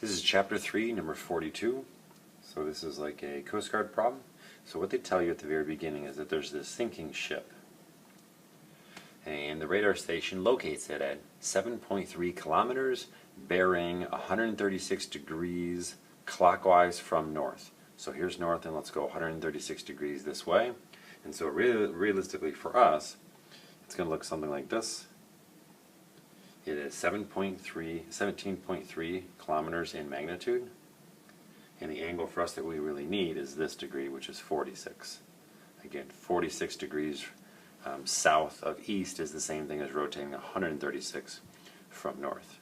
This is chapter 3, number 42. So this is like a Coast Guard problem. So what they tell you at the very beginning is that there's this sinking ship. And the radar station locates it at 7.3 kilometers, bearing 136 degrees clockwise from north. So here's north, and let's go 136 degrees this way. And so realistically for us, it's going to look something like this. It is 17.3 kilometers in magnitude. And the angle for us that we really need is this degree, which is 46. Again, 46 degrees south of east is the same thing as rotating 136 from north.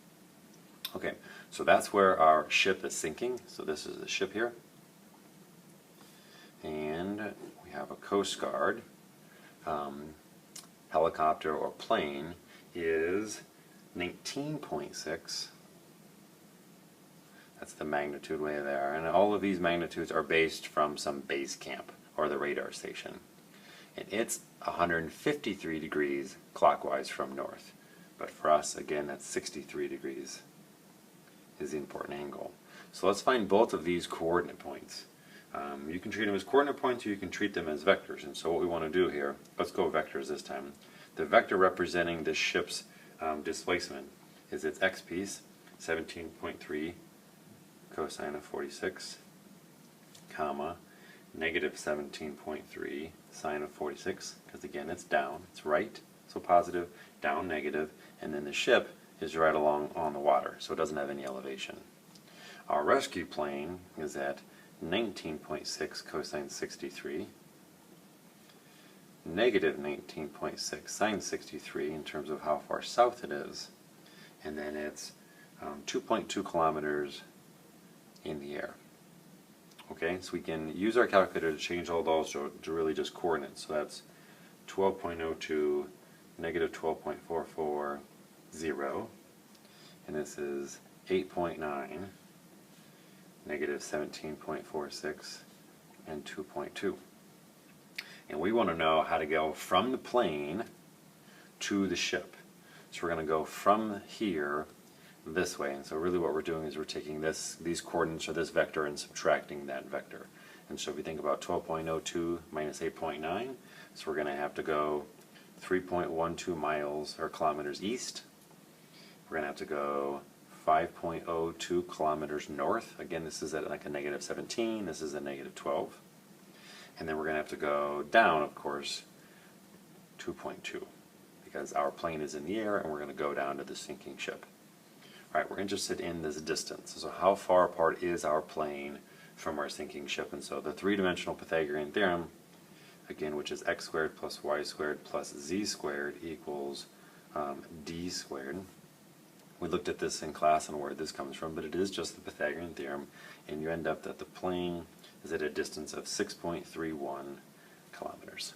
Okay, so that's where our ship is sinking. So this is the ship here. And we have a Coast Guard helicopter or plane is 19.6. That's the magnitude way there. And all of these magnitudes are based from some base camp or the radar station. And it's 153 degrees clockwise from north. But for us, again, that's 63 degrees is the important angle. So let's find both of these coordinate points. You can treat them as coordinate points or you can treat them as vectors. And so what we want to do here, let's go vectors this time. The vector representing this ship's displacement is its x-piece, 17.3 cosine of 46, comma, negative 17.3 sine of 46, because again it's down, it's right, so positive, down negative, and then the ship is right along on the water, so it doesn't have any elevation. Our rescue plane is at 19.6 cosine 63, negative 19.6 sine 63 in terms of how far south it is, and then it's 2.2 kilometers in the air. Okay, so we can use our calculator to change all those to really just coordinates. So that's 12.02, negative 12.44, 0, and this is 8.9, negative 17.46, and 2.2. And we want to know how to go from the plane to the ship. So we're going to go from here this way. And so really what we're doing is we're taking these coordinates or this vector and subtracting that vector. And so if we think about 12.02 minus 8.9, so we're going to have to go 3.12 miles or kilometers east. We're going to have to go 5.02 kilometers north. Again, this is at like a negative 17. This is a negative 12. And then we're going to have to go down, of course, 2.2 because our plane is in the air and we're going to go down to the sinking ship. Alright, we're interested in this distance. So how far apart is our plane from our sinking ship? And so the three-dimensional Pythagorean theorem, again, which is x squared plus y squared plus z squared equals d squared. We looked at this in class and where this comes from, but it is just the Pythagorean theorem, and you end up that the plane is at a distance of 6.31 kilometers.